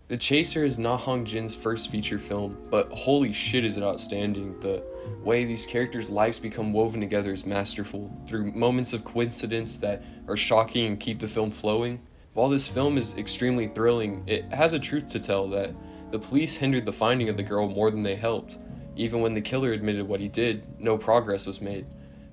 The Chaser is Na Hong-jin's first feature film, but holy shit is it outstanding. The way these characters' lives become woven together is masterful, through moments of coincidence that are shocking and keep the film flowing. While this film is extremely thrilling, it has a truth to tell that the police hindered the finding of the girl more than they helped. Even when the killer admitted what he did, no progress was made.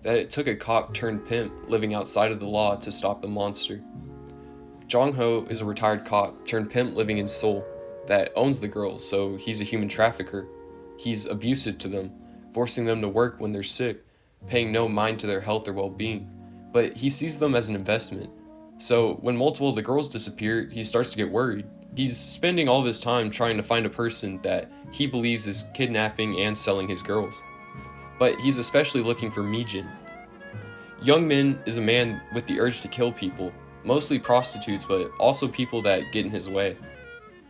That it took a cop turned pimp living outside of the law to stop the monster. Jong-ho is a retired cop turned pimp living in Seoul that owns the girls, so he's a human trafficker. He's abusive to them, forcing them to work when they're sick, paying no mind to their health or well-being. But he sees them as an investment. So when multiple of the girls disappear, he starts to get worried. He's spending all of his time trying to find a person that he believes is kidnapping and selling his girls. But he's especially looking for Mi-jin. Young Min is a man with the urge to kill people, mostly prostitutes, but also people that get in his way.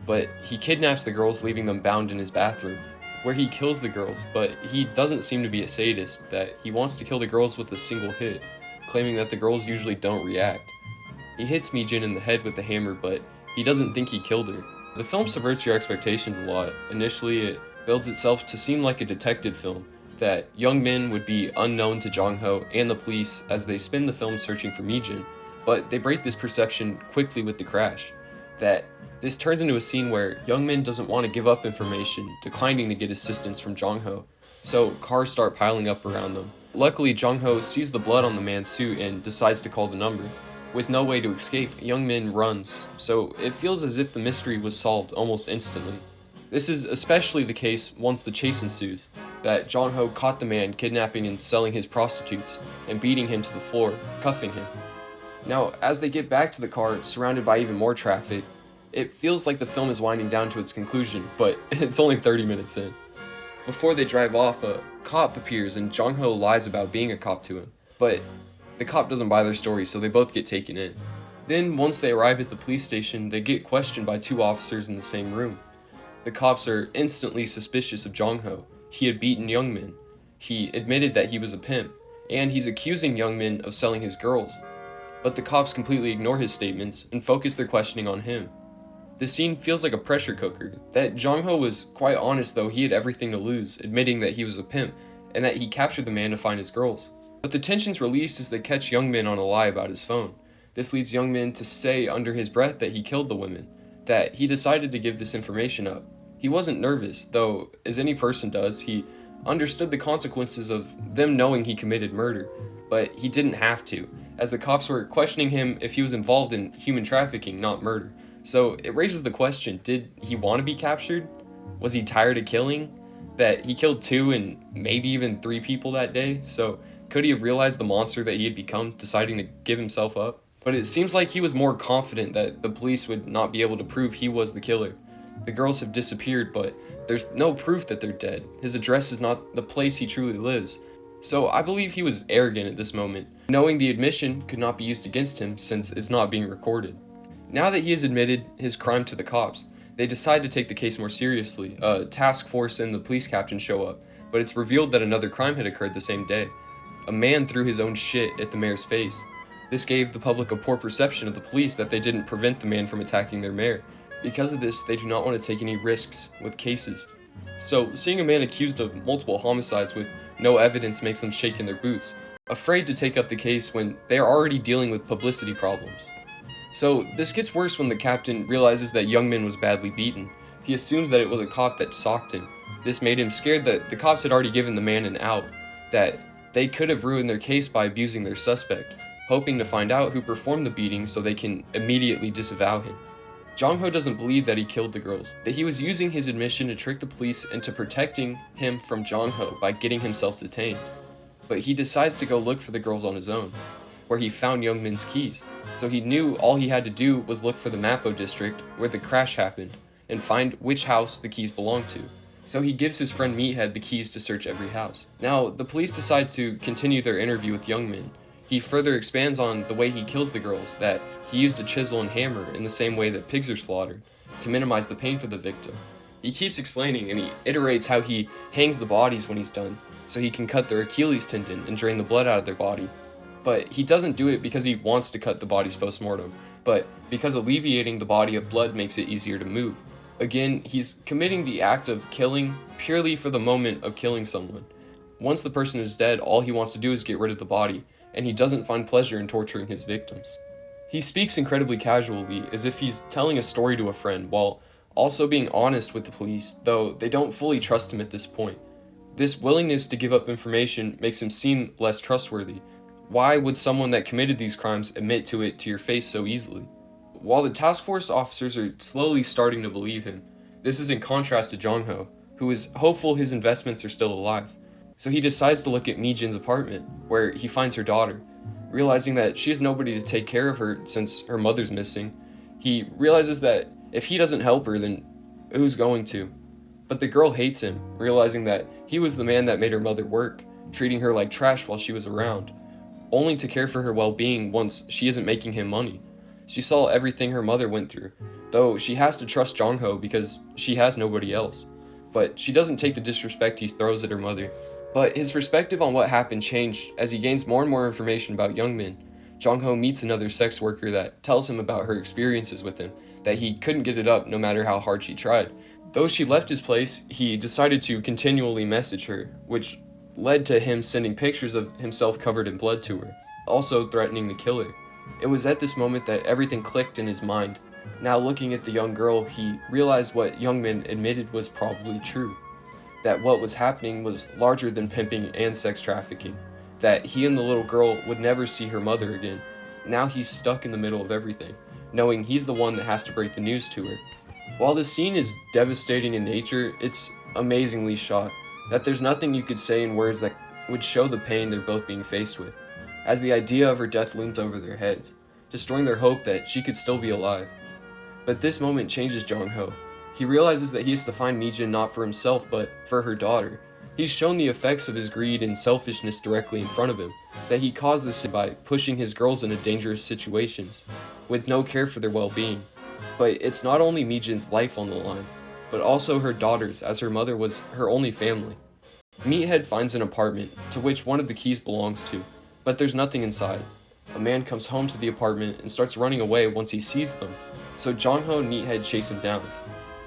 But he kidnaps the girls, leaving them bound in his bathroom, where he kills the girls, but he doesn't seem to be a sadist, that he wants to kill the girls with a single hit, claiming that the girls usually don't react. He hits Mi-jin in the head with the hammer, but he doesn't think he killed her. The film subverts your expectations a lot. Initially, it builds itself to seem like a detective film, that Young Min would be unknown to Jong-ho and the police as they spend the film searching for Mi-jin. But they break this perception quickly with the crash, that this turns into a scene where Young Min doesn't want to give up information, declining to get assistance from Jong-ho, so cars start piling up around them. Luckily, Jong-ho sees the blood on the man's suit and decides to call the number. With no way to escape, Young Min runs, so it feels as if the mystery was solved almost instantly. This is especially the case once the chase ensues, that Jong-ho caught the man kidnapping and selling his prostitutes, and beating him to the floor, cuffing him. Now, as they get back to the car, surrounded by even more traffic, it feels like the film is winding down to its conclusion, but it's only 30 minutes in. Before they drive off, a cop appears and Jong-ho lies about being a cop to him, but the cop doesn't buy their story, so they both get taken in. Then, once they arrive at the police station, they get questioned by two officers in the same room. The cops are instantly suspicious of Jong-ho. He had beaten Young Min. He admitted that he was a pimp, and he's accusing Young Min of selling his girls. But the cops completely ignore his statements and focus their questioning on him. The scene feels like a pressure cooker, that Jong-ho was quite honest though he had everything to lose, admitting that he was a pimp, and that he captured the man to find his girls. But the tension's released as they catch Young Min on a lie about his phone. This leads Young Min to say under his breath that he killed the women, that he decided to give this information up. He wasn't nervous, though, as any person does, he understood the consequences of them knowing he committed murder, but he didn't have to, as the cops were questioning him if he was involved in human trafficking, not murder. So it raises the question, did he want to be captured? Was he tired of killing? That he killed 2 and maybe even 3 people that day, so could he have realized the monster that he had become, deciding to give himself up? But it seems like he was more confident that the police would not be able to prove he was the killer. The girls have disappeared, but there's no proof that they're dead. His address is not the place he truly lives. So I believe he was arrogant at this moment, knowing the admission could not be used against him since it's not being recorded. Now that he has admitted his crime to the cops, they decide to take the case more seriously. A task force and the police captain show up, but it's revealed that another crime had occurred the same day. A man threw his own shit at the mayor's face. This gave the public a poor perception of the police that they didn't prevent the man from attacking their mayor. Because of this, they do not want to take any risks with cases. So, seeing a man accused of multiple homicides with no evidence makes them shake in their boots, afraid to take up the case when they are already dealing with publicity problems. So, this gets worse when the captain realizes that Young Min was badly beaten. He assumes that it was a cop that socked him. This made him scared that the cops had already given the man an out, that they could have ruined their case by abusing their suspect, hoping to find out who performed the beating so they can immediately disavow him. Jong-ho doesn't believe that he killed the girls, that he was using his admission to trick the police into protecting him from Jong-ho by getting himself detained. But he decides to go look for the girls on his own, where he found Young Min's keys. So he knew all he had to do was look for the Mapo district where the crash happened and find which house the keys belonged to. So he gives his friend Meathead the keys to search every house. Now, the police decide to continue their interview with Young Min. He further expands on the way he kills the girls, that he used a chisel and hammer in the same way that pigs are slaughtered, to minimize the pain for the victim. He keeps explaining and he iterates how he hangs the bodies when he's done, so he can cut their Achilles tendon and drain the blood out of their body. But he doesn't do it because he wants to cut the bodies post-mortem, but because alleviating the body of blood makes it easier to move. Again, he's committing the act of killing purely for the moment of killing someone. Once the person is dead, all he wants to do is get rid of the body, and he doesn't find pleasure in torturing his victims. He speaks incredibly casually, as if he's telling a story to a friend, while also being honest with the police, though they don't fully trust him at this point. This willingness to give up information makes him seem less trustworthy. Why would someone that committed these crimes admit to it to your face so easily? While the task force officers are slowly starting to believe him, this is in contrast to Jong-ho, who is hopeful his investments are still alive. So he decides to look at Mi-jin's apartment, where he finds her daughter. Realizing that she has nobody to take care of her since her mother's missing, he realizes that if he doesn't help her, then who's going to? But the girl hates him, realizing that he was the man that made her mother work, treating her like trash while she was around, only to care for her well-being once she isn't making him money. She saw everything her mother went through, though she has to trust Jong-ho because she has nobody else. But she doesn't take the disrespect he throws at her mother. But his perspective on what happened changed as he gains more and more information about Youngmin. Jong-ho meets another sex worker that tells him about her experiences with him, that he couldn't get it up no matter how hard she tried. Though she left his place, he decided to continually message her, which led to him sending pictures of himself covered in blood to her, also threatening to kill her. It was at this moment that everything clicked in his mind. Now looking at the young girl, he realized what Youngmin admitted was probably true. That what was happening was larger than pimping and sex trafficking. That he and the little girl would never see her mother again. Now he's stuck in the middle of everything, knowing he's the one that has to break the news to her. While the scene is devastating in nature, it's amazingly shot. That there's nothing you could say in words that would show the pain they're both being faced with, as the idea of her death looms over their heads, destroying their hope that she could still be alive. But this moment changes Jong-ho. He realizes that he has to find Mi-jin not for himself, but for her daughter. He's shown the effects of his greed and selfishness directly in front of him, that he caused this by pushing his girls into dangerous situations, with no care for their well-being. But it's not only Mi-jin's life on the line, but also her daughter's, as her mother was her only family. Meathead finds an apartment, to which one of the keys belongs to, but there's nothing inside. A man comes home to the apartment and starts running away once he sees them, so Jong-ho and Meathead chase him down.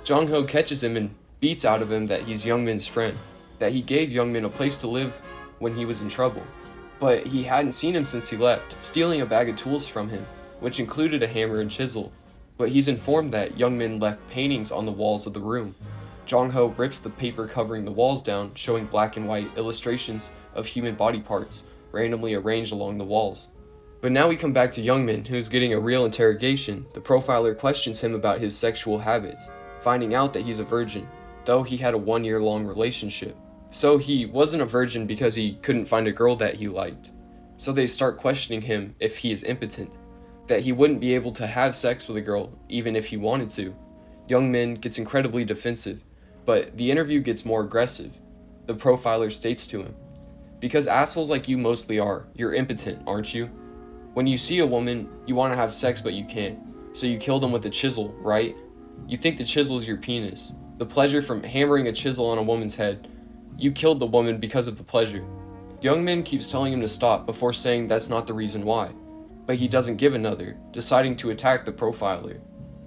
Jong-ho catches him and beats out of him that he's Youngmin's friend, that he gave Youngmin a place to live when he was in trouble, but he hadn't seen him since he left, stealing a bag of tools from him, which included a hammer and chisel. But he's informed that Youngmin left paintings on the walls of the room. Jong-ho rips the paper covering the walls down, showing black and white illustrations of human body parts, randomly arranged along the walls. But now we come back to Youngmin, who's getting a real interrogation. The profiler questions him about his sexual habits, finding out that he's a virgin, though he had a 1-year-long relationship. So he wasn't a virgin because he couldn't find a girl that he liked. So they start questioning him if he is impotent, that he wouldn't be able to have sex with a girl even if he wanted to. Youngmin gets incredibly defensive, but the interview gets more aggressive. The profiler states to him, "Because assholes like you mostly are, you're impotent, aren't you? When you see a woman, you want to have sex but you can't, so you kill them with a chisel, right? You think the chisel is your penis. The pleasure from hammering a chisel on a woman's head. You killed the woman because of the pleasure." Youngmin keeps telling him to stop before saying that's not the reason why, but he doesn't give another, deciding to attack the profiler.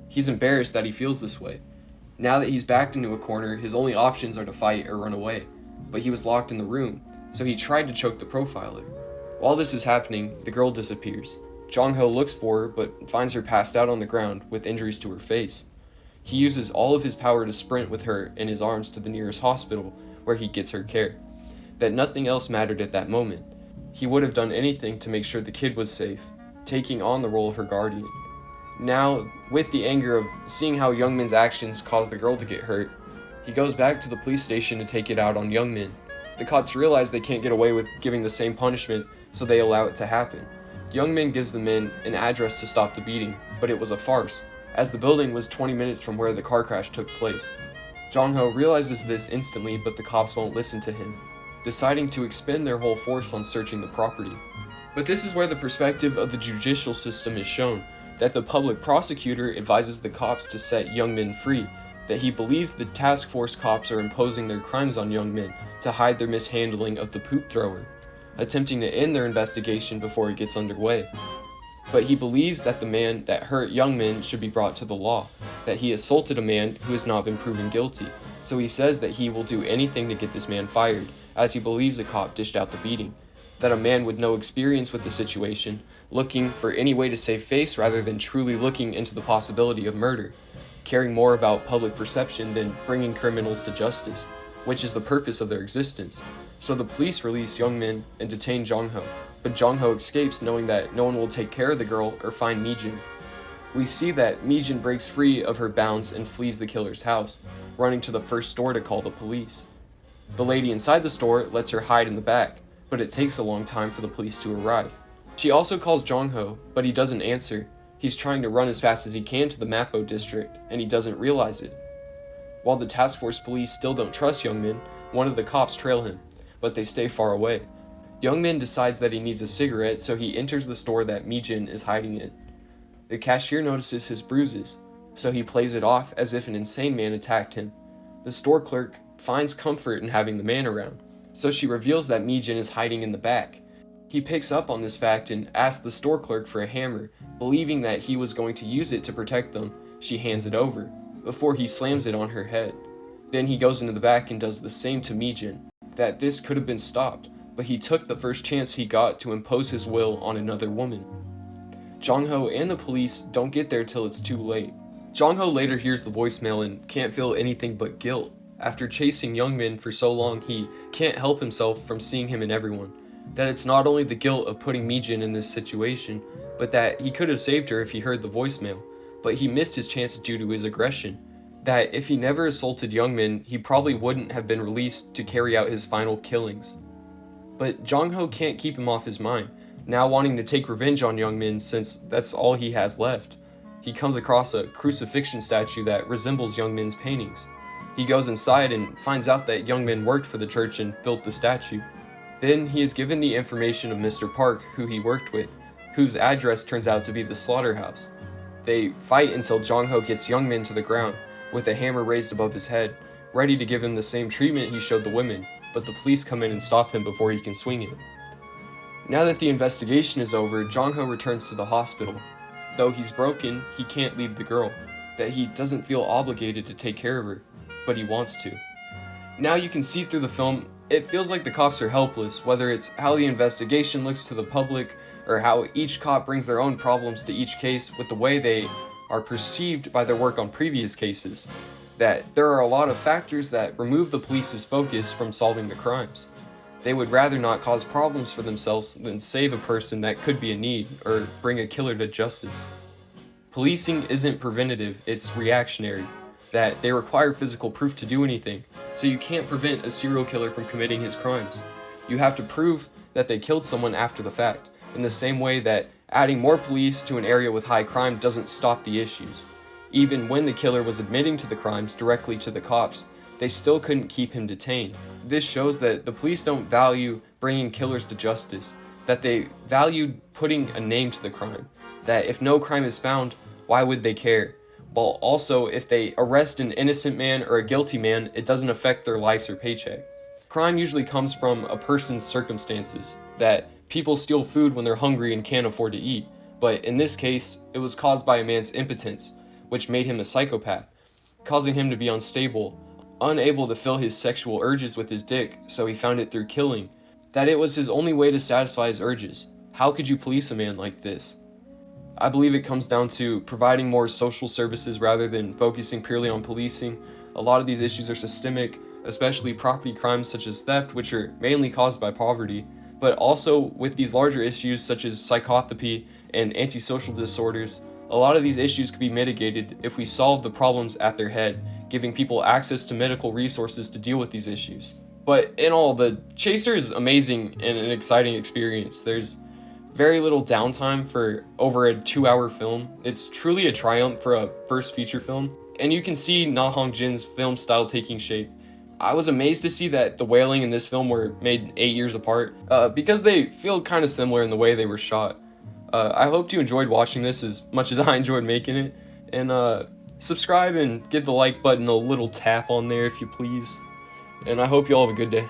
He's embarrassed that he feels this way. Now that he's backed into a corner, his only options are to fight or run away, but he was locked in the room, so he tried to choke the profiler. While this is happening, the girl disappears. Jong-ho looks for her, but finds her passed out on the ground with injuries to her face. He uses all of his power to sprint with her in his arms to the nearest hospital, where he gets her care. That nothing else mattered at that moment. He would have done anything to make sure the kid was safe, taking on the role of her guardian. Now, with the anger of seeing how Youngmin's actions caused the girl to get hurt, he goes back to the police station to take it out on Youngmin. The cops realize they can't get away with giving the same punishment, so they allow it to happen. Youngmin gives the men an address to stop the beating, but it was a farce, as the building was 20 minutes from where the car crash took place. Jong-ho realizes this instantly, but the cops won't listen to him, deciding to expend their whole force on searching the property. But this is where the perspective of the judicial system is shown, that the public prosecutor advises the cops to set Youngmin free, that he believes the task force cops are imposing their crimes on Youngmin to hide their mishandling of the poop thrower, attempting to end their investigation before it gets underway. but he believes that the man that hurt Youngmin should be brought to the law, that he assaulted a man who has not been proven guilty. So he says that he will do anything to get this man fired, as he believes a cop dished out the beating. That a man with no experience with the situation, looking for any way to save face rather than truly looking into the possibility of murder, caring more about public perception than bringing criminals to justice, which is the purpose of their existence. So the police release Youngmin and detain Jong-ho, but Jong-ho escapes knowing that no one will take care of the girl or find Mi-jin. We see that Mi-jin breaks free of her bounds and flees the killer's house, running to the first store to call the police. The lady inside the store lets her hide in the back, but it takes a long time for the police to arrive. She also calls Jong-ho, but he doesn't answer. He's trying to run as fast as he can to the Mapo district, and he doesn't realize it. While the task force police still don't trust Youngmin, one of the cops trail him, but they stay far away. Youngmin decides that he needs a cigarette, so he enters the store that Mi-jin is hiding in. The cashier notices his bruises, so he plays it off as if an insane man attacked him. The store clerk finds comfort in having the man around, so she reveals that Mi-jin is hiding in the back. He picks up on this fact and asks the store clerk for a hammer, believing that he was going to use it to protect them. She hands it over, before he slams it on her head. Then he goes into the back and does the same to Mi-jin. That this could have been stopped, but he took the first chance he got to impose his will on another woman. Jong-ho and the police don't get there till it's too late. Jong-ho later hears the voicemail and can't feel anything but guilt. After chasing Youngmin for so long, he can't help himself from seeing him in everyone. That it's not only the guilt of putting Mi-jin in this situation, but that he could have saved her if he heard the voicemail, but he missed his chance due to his aggression. That if he never assaulted Youngmin, he probably wouldn't have been released to carry out his final killings. But Jong-ho can't keep him off his mind, now wanting to take revenge on Youngmin since that's all he has left. He comes across a crucifixion statue that resembles Youngmin's paintings. He goes inside and finds out that Youngmin worked for the church and built the statue. Then he is given the information of Mr. Park, who he worked with, whose address turns out to be the slaughterhouse. They fight until Jong-ho gets Youngmin to the ground, with a hammer raised above his head, ready to give him the same treatment he showed the women, but the police come in and stop him before he can swing it. Now that the investigation is over, Jong-ho returns to the hospital. Though he's broken, he can't leave the girl, that he doesn't feel obligated to take care of her, but he wants to. Now you can see through the film, it feels like the cops are helpless, whether it's how the investigation looks to the public, or how each cop brings their own problems to each case with the way they are perceived by their work on previous cases. That there are a lot of factors that remove the police's focus from solving the crimes. They would rather not cause problems for themselves than save a person that could be in need, or bring a killer to justice. Policing isn't preventative, it's reactionary. That they require physical proof to do anything, so you can't prevent a serial killer from committing his crimes. You have to prove that they killed someone after the fact, in the same way that adding more police to an area with high crime doesn't stop the issues. Even when the killer was admitting to the crimes directly to the cops, they still couldn't keep him detained. This shows that the police don't value bringing killers to justice, that they valued putting a name to the crime, that if no crime is found, why would they care? While also, if they arrest an innocent man or a guilty man, it doesn't affect their lives or paycheck. Crime usually comes from a person's circumstances, that people steal food when they're hungry and can't afford to eat, but in this case, it was caused by a man's impotence, which made him a psychopath, causing him to be unstable, unable to fill his sexual urges with his dick, so he found it through killing, that it was his only way to satisfy his urges. How could you police a man like this? I believe it comes down to providing more social services rather than focusing purely on policing. A lot of these issues are systemic, especially property crimes such as theft, which are mainly caused by poverty, but also with these larger issues such as psychopathy and antisocial disorders. A lot of these issues could be mitigated if we solve the problems at their head, giving people access to medical resources to deal with these issues. But in all, the Chaser is amazing and an exciting experience. There's very little downtime for over a 2-hour film. It's truly a triumph for a first feature film, and you can see Na Hong-jin's film style taking shape. I was amazed to see that the Wailing in this film were made 8 years apart, because they feel kind of similar in the way they were shot. I hope you enjoyed watching this as much as I enjoyed making it, and subscribe and give the like button a little tap on there if you please, and I hope you all have a good day.